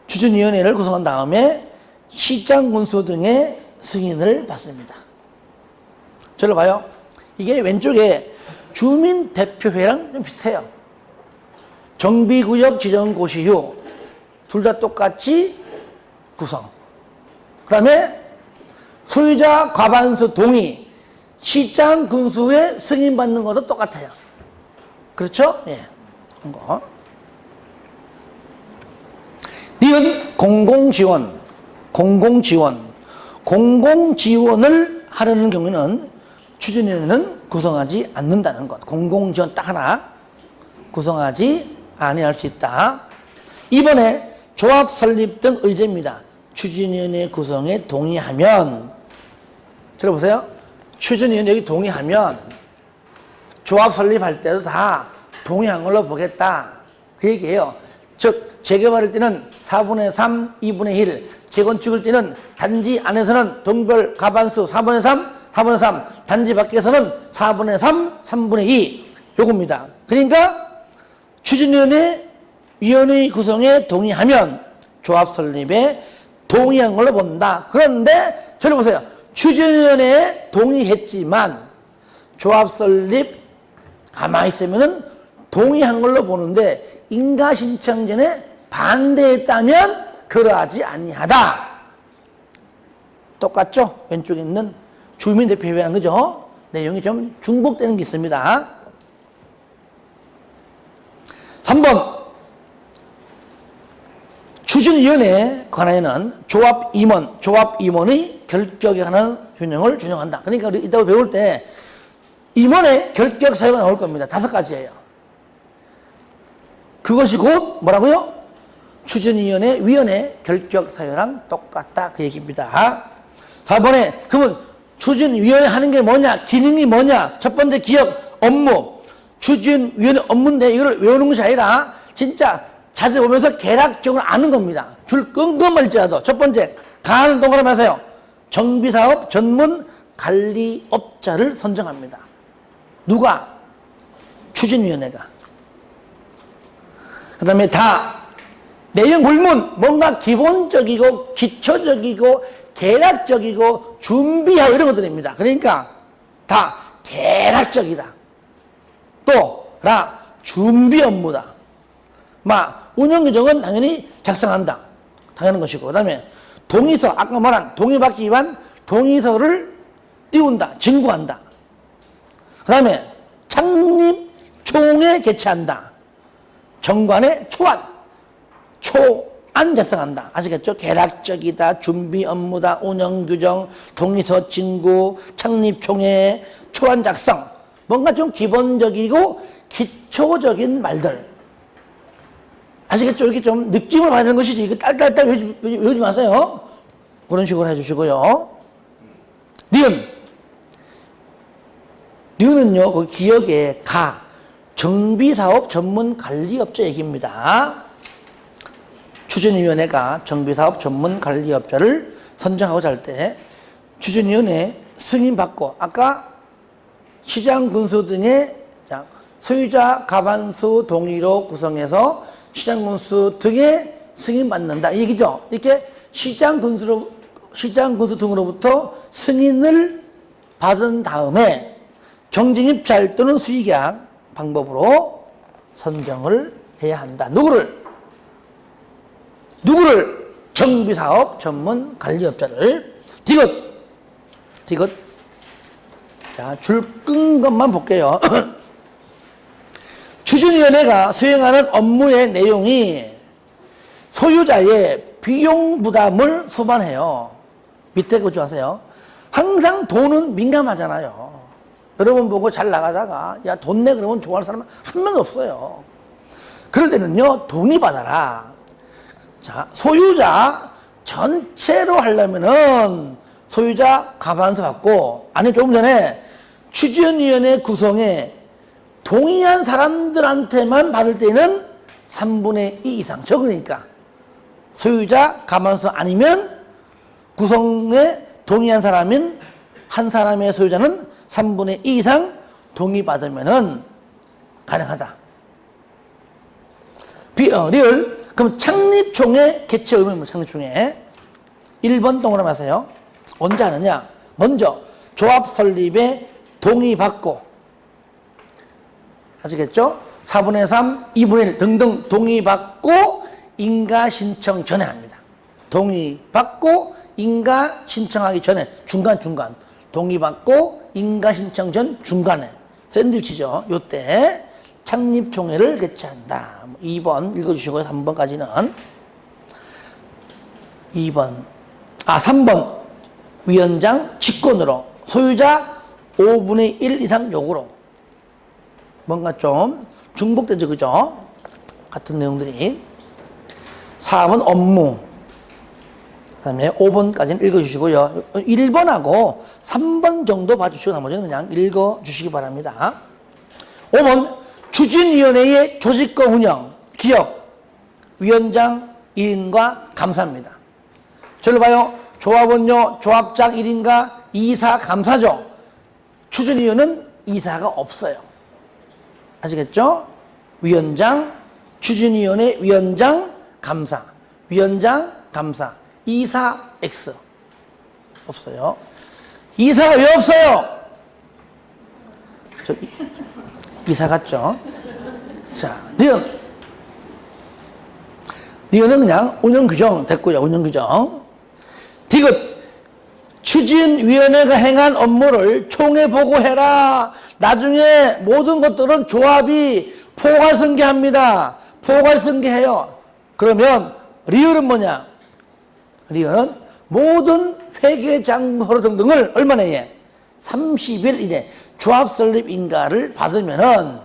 추진위원회를 구성한 다음에 시장군수 등의 승인을 받습니다. 저를 봐요. 이게 왼쪽에 주민대표회랑 좀 비슷해요. 정비구역 지정 고시 후 둘 다 똑같이 구성. 그 다음에 소유자 과반수 동의, 시장 군수의 승인받는 것도 똑같아요. 그렇죠? 예. 이거. 니은 공공지원. 공공지원을 하려는 경우에는 추진위원회는 구성하지 않는다는 것. 공공지원 딱 하나 구성하지 아니할 수 있다. 이번에 조합 설립 등 의제입니다. 추진위원회 구성에 동의하면, 들어보세요. 추진위원회 여기 동의하면 조합 설립할 때도 다 동의한 걸로 보겠다. 그 얘기예요. 즉 재개발할 때는 4분의 3, 2분의 1, 재건축할 때는 단지 안에서는 동별 과반수 4분의 3, 4분의 3, 단지 밖에서는 4분의 3, 3분의 2 요겁니다. 그러니까 추진위원회 구성에 동의하면 조합 설립에 동의한 걸로 본다. 그런데 저를 보세요. 추진위원회에 동의했지만 조합 설립 가만히 있으면은 동의한 걸로 보는데 인가신청 전에 반대했다면 그러하지 아니하다. 똑같죠? 왼쪽에 있는 주민대표회의한 거죠? 내용이 좀 중복되는 게 있습니다. 3번 추진위원회에 관하여는 조합임원의 결격에 관한 균형을 준용한다. 그러니까 우리 이따가 배울 때 임원의 결격 사유가 나올 겁니다. 5가지예요. 그것이 곧 뭐라고요? 추진위원회 위원회 결격 사유랑 똑같다. 그 얘기입니다. 4번에 그러면 추진위원회 하는 게 뭐냐? 기능이 뭐냐? 첫 번째 기억, 업무. 추진위원회 업무인데 이걸 외우는 것이 아니라 진짜 자주 보면서 개략적으로 아는 겁니다. 줄 끈끈할지라도. 첫 번째, 가는 동그라미 하세요. 정비사업 전문 관리업자를 선정합니다. 누가? 추진위원회가. 그 다음에 다 내용 불문, 뭔가 기본적이고 기초적이고 개략적이고 준비하고 이런 것들입니다. 그러니까 다 개략적이다. 또 준비 업무다. 운영규정은 당연히 작성한다. 당연한 것이고, 그 다음에 동의서, 아까 말한 동의받기 위한 동의서를 띄운다. 증구한다. 그 다음에 창립총회 개최한다. 정관의 초안 작성한다. 아시겠죠? 개략적이다, 준비 업무다, 운영규정, 동의서 증구, 창립총회, 초안 작성. 뭔가 좀 기본적이고 기초적인 말들. 아시겠죠? 이렇게 좀 느낌을 받는 것이지. 이거 딸딸딸 외우지 마세요. 그런 식으로 해주시고요. 니은은요, 그 기억에 정비사업 전문 관리업자 얘기입니다. 추진위원회가 정비사업 전문 관리업자를 선정하고자 할 때 추진위원회 승인받고 아까 시장군수 등의 소유자 과반수 동의로 구성해서 시장군수 등의 승인받는다. 이 얘기죠. 이렇게 시장군수 등으로부터 승인을 받은 다음에 경쟁입찰 또는 수의계약 방법으로 선정을 해야 한다. 누구를? 정비사업 전문 관리업자를. 디귿. 자, 줄 끈 것만 볼게요. 추진위원회가 수행하는 업무의 내용이 소유자의 비용 부담을 수반해요. 밑에 그거 하세요. 항상 돈은 민감하잖아요. 여러분 보고 잘 나가다가 야, 돈 내 그러면 좋아하는 사람은 한 명도 없어요. 그럴 때는요, 동의받아라. 자, 소유자 전체로 하려면은 소유자 과반수 받고, 아니 조금 전에 추진위원회 구성에 동의한 사람들한테만 받을 때는 3분의 2 이상 적으니까 소유자 과반수 아니면 구성에 동의한 사람인 한 사람의 소유자는 3분의 2 이상 동의받으면은 가능하다. 리을. 그럼 창립총회 개최 의무입니다. 창립총회. 1번 동그라미 하세요. 언제 하느냐? 먼저 조합 설립에 동의받고, 아시겠죠? 4분의 3, 2분의 1 등등 동의받고 인가 신청 전에 합니다. 동의받고 인가 신청하기 전에 중간 동의받고 인가 신청 전 중간에 샌드위치죠. 요때 창립총회를 개최한다. 2번 읽어주시고요. 3번까지는. 3번 위원장 직권으로 소유자 5분의 1 이상 요구로. 뭔가 좀 중복되죠, 그죠? 같은 내용들이. 4번 업무. 그 다음에 5번까지는 읽어주시고요. 1번하고 3번 정도 봐주시고 나머지는 그냥 읽어주시기 바랍니다. 5번 추진위원회의 조직과 운영, 기억, 위원장 1인과 감사입니다. 저를 봐요. 조합원요, 조합장 1인과 이사 감사죠. 추진위원은 이사가 없어요. 아시겠죠? 위원장, 추진위원회 위원장, 감사. 위원장, 감사. 이사 X. 없어요. 이사가 왜 없어요? 이사 같죠? 자, 니은은 그냥 운영규정 됐고요. 운영규정. 디귿. 추진위원회가 행한 업무를 총회 보고해라. 나중에 모든 것들은 조합이 포괄승계합니다. 포괄승계해요. 그러면 리을은 뭐냐? 리을은 모든 회계장부서 등등을 얼마나 해? 30일 이내 조합 설립 인가를 받으면은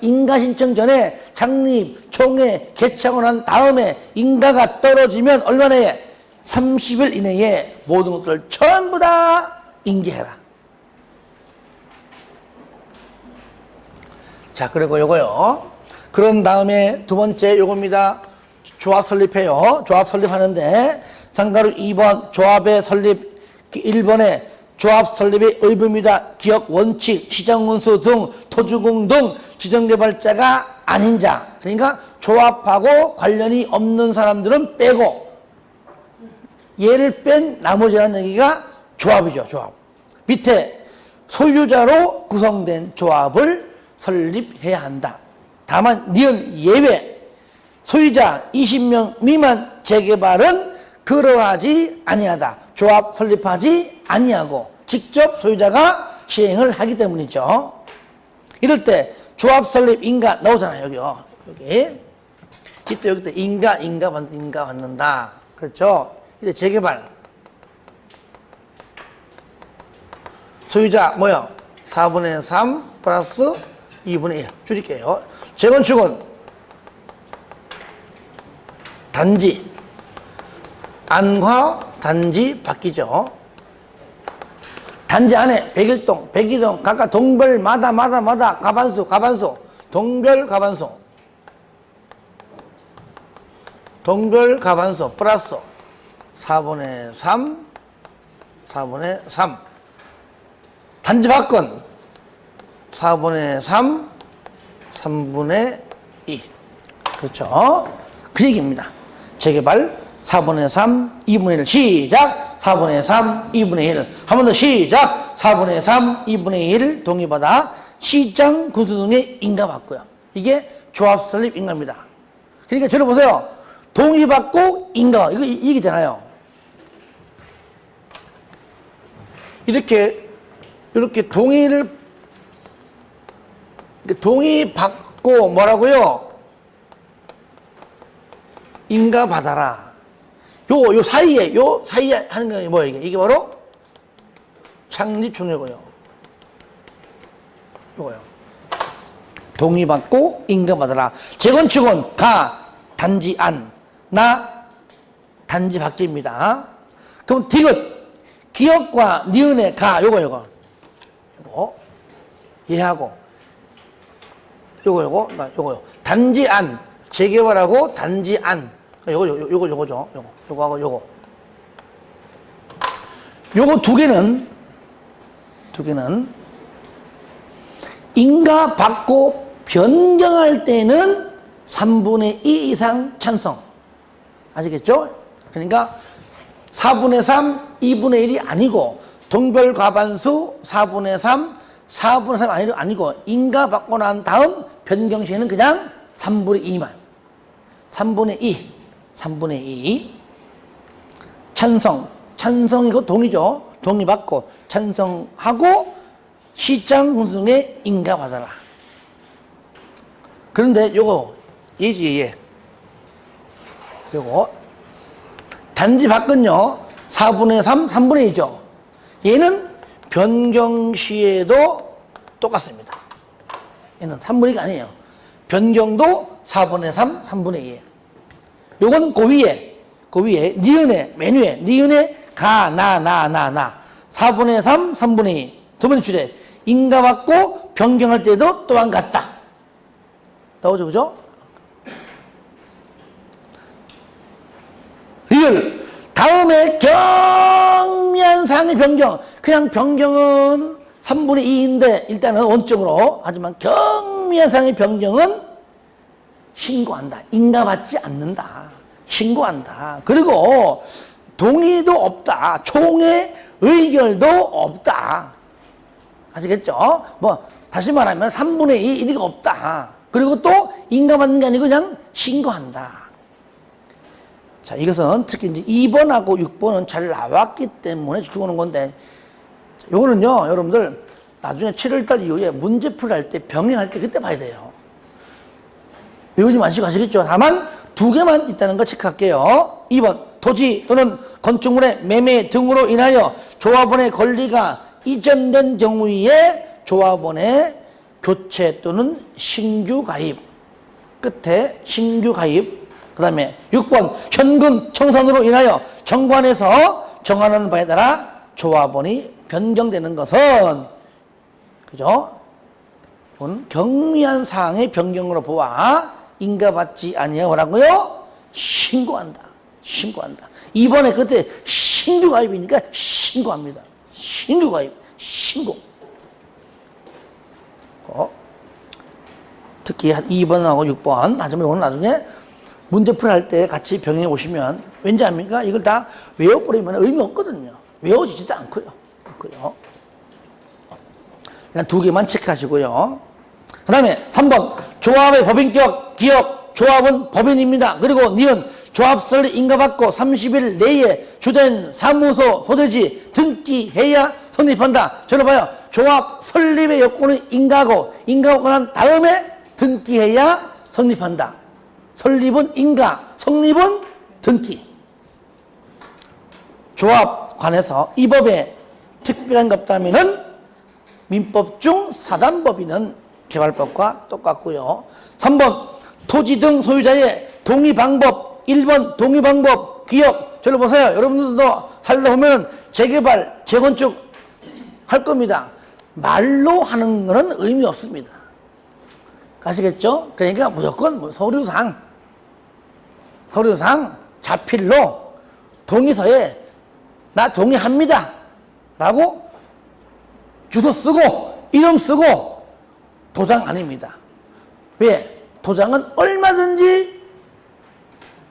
인가 신청 전에 창립, 총회, 개최하고 난 다음에 인가가 떨어지면 얼마나 해? 30일 이내에 모든 것들을 전부 다 인계해라. 자, 그리고 요거요. 그런 다음에 두 번째 요겁니다. 조합 설립해요. 조합 설립하는데 상가로 2번 조합의 설립, 1번에 조합 설립의 의무입니다. 기업 원칙, 시장 운수 등 토주공 등 지정개발자가 아닌 자. 그러니까 조합하고 관련이 없는 사람들은 빼고 얘를 뺀 나머지라는 얘기가 조합이죠. 조합. 밑에 소유자로 구성된 조합을 설립해야 한다. 다만 니은 예외. 소유자 20명 미만 재개발은 그러하지 아니하다. 조합 설립하지 아니하고 직접 소유자가 시행을 하기 때문이죠. 이럴 때 조합 설립 인가 나오잖아요. 여기요. 여기. 이때 여기 때 인가 받는다. 그렇죠? 이제 재개발. 소유자 뭐요? 4분의 3 플러스 2분의 1 줄일게요. 재건축은 단지 안과 단지 바뀌죠. 단지 안에 101동, 102동 각각 동별마다 가반수 동별 가반수 플러스 4분의 3 단지 밖은 4분의 3 3분의 2 그렇죠. 그 얘기입니다. 재개발 4분의 3 2분의 1 시작. 4분의 3 2분의 1 한 번 더 시작. 4분의 3 2분의 1 동의받아 시장 군수 등의 인가받고요. 이게 조합 설립 인가입니다. 그러니까 저를 보세요. 동의받고 인가 이거 얘기잖아요. 이렇게 동의받고 뭐라고요? 인가 받아라. 요 사이에 하는 게 뭐예요? 이게 바로 창립총회고요. 요거요. 동의받고 인가 받아라. 재건축은 단지 안, 단지 밖입니다. 그럼 디귿 기업과 니은의 요거 얘하고 요거요. 단지 안 재개발하고 단지 안 요거죠. 요거하고 요거 두 개는 두 개는 인가 받고 변경할 때는 3분의 2 이상 찬성. 아시겠죠? 그러니까 4분의 3, 2분의 1이 아니고 동별 과반수 4분의 3, 4분의 3 아니고 인가 받고 난 다음 변경 시에는 그냥 3분의 2만. 3분의 2. 3분의 2. 찬성. 찬성이고 동의죠. 동의받고 찬성하고 시장 운송에 인가받아라. 그런데 요거 예지 예. 요거 단지 밖은요 4분의 3, 3분의 2죠. 얘는 변경 시에도 똑같습니다. 얘는 3분의 2가 아니에요. 변경도 4분의 3, 3분의 2예요. 요건 그 위에 니은에 맨 위에 니은에 가, 나 4분의 3, 3분의 2 두 번째 주제 인가받고 변경할 때도 또한 같다. 나오죠 그죠? 리을 다음에 경미한 사항의 변경. 그냥 변경은 3분의 2인데 일단은 원점으로 하지만 경미한 사항의 변경은 신고한다. 인가받지 않는다. 신고한다. 그리고 동의도 없다. 총회 의결도 없다. 아시겠죠? 뭐 다시 말하면 3분의 2 일이가 없다. 그리고 또 인가받는 게 아니고 그냥 신고한다. 자, 이것은 특히 이제 2번하고 6번은 잘 나왔기 때문에 주는 건데, 자, 요거는요, 여러분들 나중에 7월달 이후에 문제풀이 할 때, 병행할 때 그때 봐야 돼요. 외우지 마시고 하시겠죠? 다만 두 개만 있다는 거 체크할게요. 2번, 토지 또는 건축물의 매매 등으로 인하여 조합원의 권리가 이전된 경우에 조합원의 교체 또는 신규 가입. 끝에 신규 가입. 그 다음에 6번 현금 청산으로 인하여 정관에서 정하는 바에 따라 조합원이 변경되는 것은 그죠? 경미한 사항의 변경으로 보아 인가받지 아니하라고요? 신고한다. 신고한다. 이번에 그때 신규 가입이니까 신고합니다. 신규 가입, 신고. 특히 2번하고 6번 하지만 오늘 나중에 문제풀이 할 때 같이 병행해 오시면 왠지 압니까? 이걸 다 외워버리면 의미 없거든요. 외워지지도 않고요. 그냥 두 개만 체크하시고요. 그 다음에 3번 조합의 법인격 기업 조합은 법인입니다. 그리고 니은 조합 설립 인가받고 30일 내에 주된 사무소 소대지 등기해야 성립한다. 저를 봐요. 조합 설립의 요건은 인가고 인가하고 난 다음에 등기해야 성립한다. 설립은 인가, 성립은 등기. 조합 관해서 이 법에 특별한 게 없다면은 민법 중 사단법인은 개발법과 똑같고요. 3번 토지 등 소유자의 동의 방법. 1번 동의 방법 기업. 저를 보세요. 여러분들도 살다 보면 재개발, 재건축 할 겁니다. 말로 하는 거는 의미 없습니다. 아시겠죠? 그러니까 무조건 서류상 자필로 동의서에 나 동의합니다 라고 주소 쓰고 이름 쓰고 도장 아닙니다. 왜? 도장은 얼마든지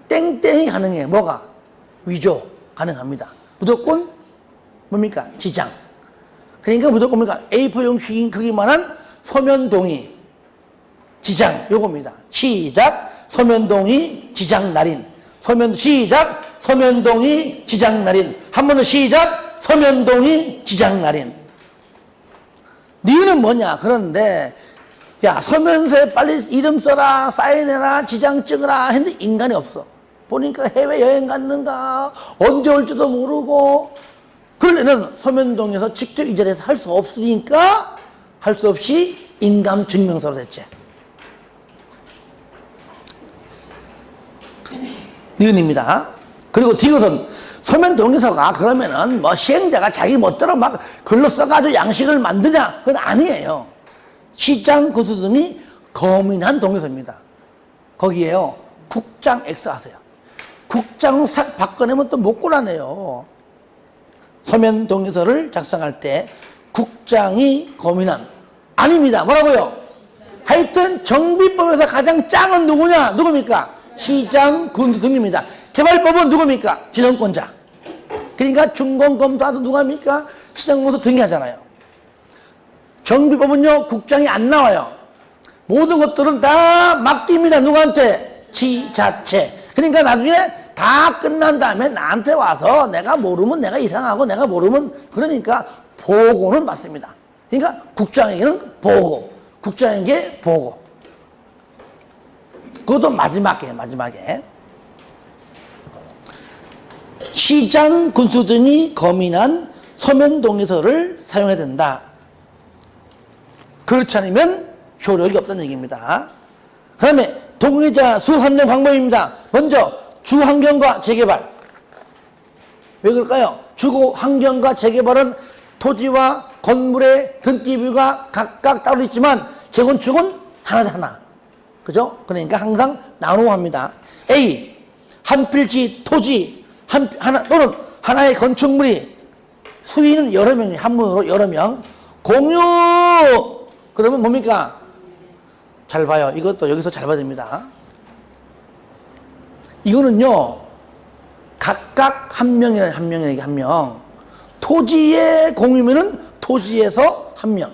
땡땡이 가능해요. 뭐가? 위조 가능합니다. 무조건 뭡니까? 지장. 그러니까 무조건 뭡니까? A4 용식인 크기만한 서면 동의 지장 요겁니다. 시작 서면동의 지장날인. 시작 서면동의 지장날인. 한 번 더 시작 서면동의 지장날인. 니는 뭐냐? 그런데 야 서면서에 빨리 이름 써라 사인해라 지장 찍어라 했는데 인간이 없어. 보니까 해외여행 갔는가 언제 올지도 모르고 그러려면 서면동에서 직접 이 자리에서 할 수 없으니까 할 수 없이 인감증명서로 됐지. 니은입니다. 그리고 디귿은 서면 동의서가 그러면은 뭐 시행자가 자기 멋대로 막 글로 써가지고 양식을 만드냐? 그건 아니에요. 시장 구수 등이 거민한 동의서입니다. 거기에요. 국장 X 하세요. 국장 싹 바꿔내면 또 못 골라내요. 서면 동의서를 작성할 때 국장이 고민한. 아닙니다. 뭐라고요? 하여튼 정비법에서 가장 짱은 누구냐? 누굽니까? 시장, 군수 등입니다. 개발법은 누굽니까? 지정권자. 그러니까 준공검사도 누가 합니까? 시장군수 등이 하잖아요. 정비법은요, 국장이 안 나와요. 모든 것들은 다 맡깁니다. 누구한테? 지자체. 그러니까 나중에 다 끝난 다음에 나한테 와서 내가 모르면 내가 이상하고 내가 모르면 그러니까 보고는 받습니다. 그러니까 국장에게는 보고, 국장에게 보고. 그것도 마지막에. 시장, 군수 등이 검인한 서면 동의서를 사용해야 된다. 그렇지 않으면 효력이 없다는 얘기입니다. 그 다음에 동의자 수 선정 방법입니다. 먼저 주환경과 재개발. 왜 그럴까요? 주거 환경과 재개발은 토지와 건물의 등기부가 각각 따로 있지만 재건축은 하나. 그죠? 그러니까 항상 나누어 합니다. A. 한 필지 토지 하나 또는 하나의 건축물이 수위는 여러 명이 한문으로 여러 명. 공유. 그러면 뭡니까? 잘 봐요. 이것도 여기서 잘 봐야 됩니다. 이거는요, 각각 한 명이라는 한 명에게 한 명. 토지의 공유면은 토지에서 한 명.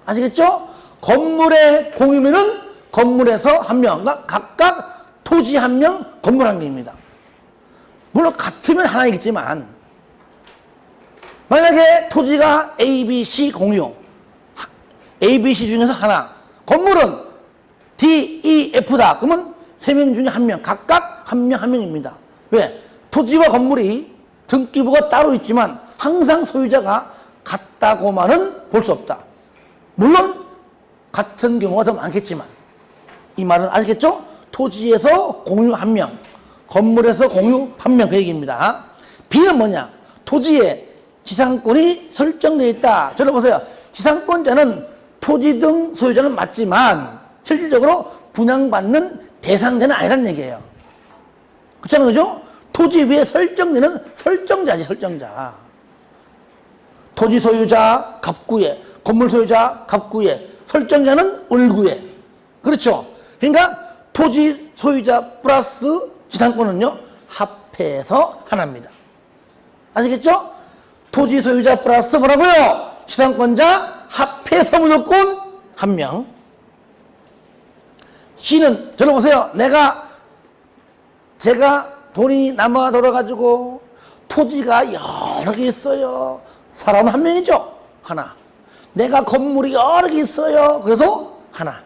아시겠죠? 건물의 공유면은 건물에서 한 명. 그러니까 각각 토지 한 명, 건물 한 명입니다. 물론 같으면 하나이겠지만, 만약에 토지가 A, B, C 공유. A, B, C 중에서 하나. 건물은 D, E, F다. 그러면 세 명 중에 한 명. 각각 한 명입니다. 왜? 토지와 건물이 등기부가 따로 있지만 항상 소유자가 같다고만은 볼 수 없다. 물론 같은 경우가 더 많겠지만 이 말은 아시겠죠? 토지에서 공유 한 명, 건물에서 공유 한 명 그 얘기입니다. B는 뭐냐? 토지에 지상권이 설정되어 있다. 저를 보세요. 지상권자는 토지 등 소유자는 맞지만 실질적으로 분양받는 대상자는 아니란 얘기예요. 그렇잖아요, 그죠? 토지 위에 설정되는 설정자지, 설정자. 토지 소유자 갑구에, 건물 소유자 갑구에, 설정자는 을구에. 그렇죠? 그러니까 토지 소유자 플러스 지상권은요, 합해서 하나입니다. 아시겠죠? 토지 소유자 플러스 뭐라고요? 지상권자 합해서 무조건 한 명. C는 저를 보세요. 제가 돈이 남아 돌아가지고 토지가 여러 개 있어요. 사람은 한 명이죠. 하나. 내가 건물이 여러 개 있어요. 그래서 하나.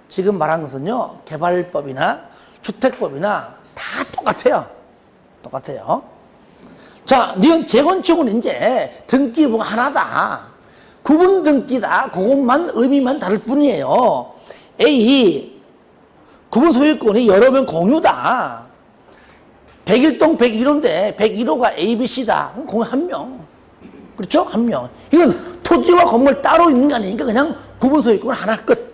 지금 말한 것은요, 개발법이나 주택법이나 다 똑같아요. 자, 니은 재건축은 이제 등기부가 하나다. 구분 등기다. 그것만 의미만 다를 뿐이에요. A. 구분 소유권이 여러 명 공유다. 101동 101호인데 101호가 ABC다. 그럼 공유 한 명. 그렇죠? 한 명. 이건 토지와 건물 따로 있는 게 아니니까 그냥 구분 소유권 하나 끝.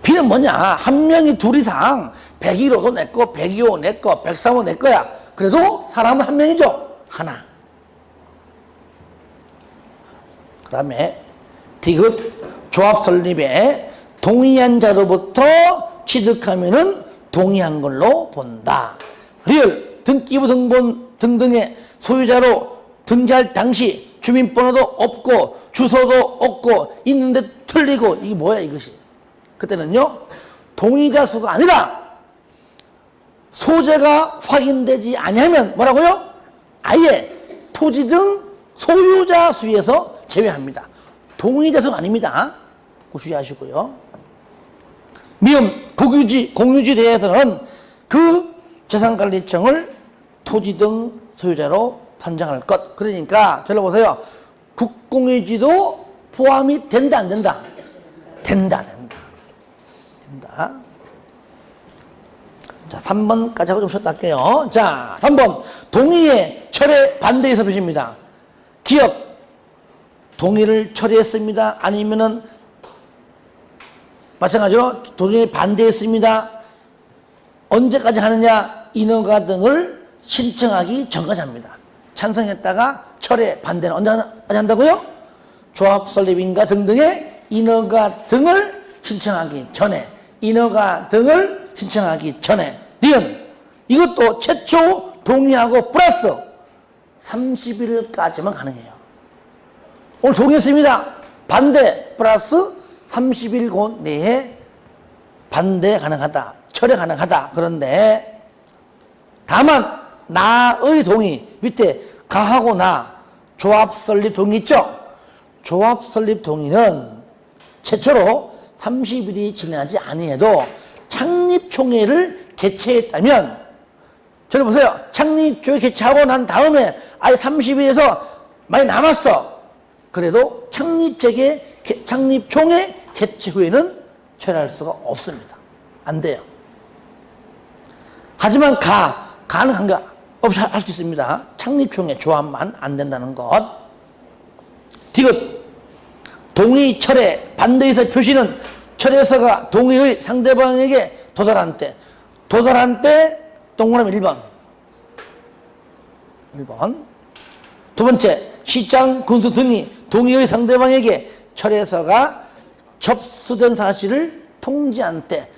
B는 뭐냐? 한 명이 둘 이상 101호도 내 거, 102호 내 거, 103호 내 거야. 그래도 사람은 한 명이죠. 하나. 그 다음에 디귿 조합 설립에 동의한 자로부터 취득하면은 동의한 걸로 본다. 리얼 등기부 등본 등등의 소유자로 등재할 당시 주민번호도 없고 주소도 없고 있는데 틀리고 이게 뭐야 이것이. 그때는요, 동의자 수가 아니라 소재가 확인되지 아니하면 뭐라고요? 아예 토지 등 소유자 수에서 제외합니다. 동의자 수가 아닙니다. 그 주의하시고요. 미음 국유지 공유지 대해서는 그 재산관리청을 토지 등 소유자로 선정할 것. 그러니까 저를 보세요. 국공유지도 포함이 된다 안 된다? 된다. 자, 3번까지 하고 좀 쉬었다 할게요. 자, 3번 동의에 철회 반대의 서비스입니다. 기업 동의를 처리했습니다. 아니면은 마찬가지로 동의에 반대했습니다. 언제까지 하느냐? 인허가 등을 신청하기 전까지 합니다. 찬성했다가 철회 반대는 언제 한다고요? 조합 설립인가 등등의 인허가 등을 신청하기 전에, 인허가 등을 신청하기 전에, 니은 이것도 최초 동의하고 플러스 30일까지만 가능해요. 오늘 동의했습니다. 반대 플러스 30일 내에 반대 가능하다, 철회 가능하다. 그런데 다만 나의 동의, 밑에 가하고 나 조합 설립 동의 있죠? 조합 설립 동의는 최초로 30일이 지나지 아니해도 창립총회를 개최했다면, 저를 보세요. 창립총회 개최하고 난 다음에 아예 30일에서 많이 남았어. 그래도 창립총회 개최 후에는 철회할 수가 없습니다. 안 돼요. 하지만 가능한가? 없이 할 수 있습니다. 창립총회 조합만 안 된다는 것. 디귿 동의, 철회, 반대 의사 표시는 철회서가 동의의 상대방에게 도달한 때 동그라미 1번. 두 번째, 시장, 군수 등이 동의의 상대방에게 철회서가 접수된 사실을 통지한 때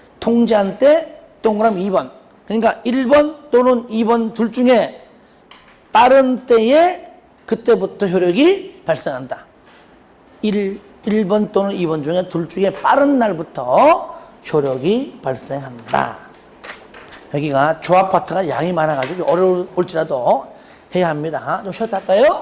동그라미 2번. 그러니까 1번 또는 2번 둘 중에 빠른 때에 그때부터 효력이 발생한다. 1번 또는 2번 중에 둘 중에 빠른 날부터 효력이 발생한다. 여기가 조합 파트가 양이 많아가지고 어려울지라도 해야 합니다. 좀 쉬었다 할까요?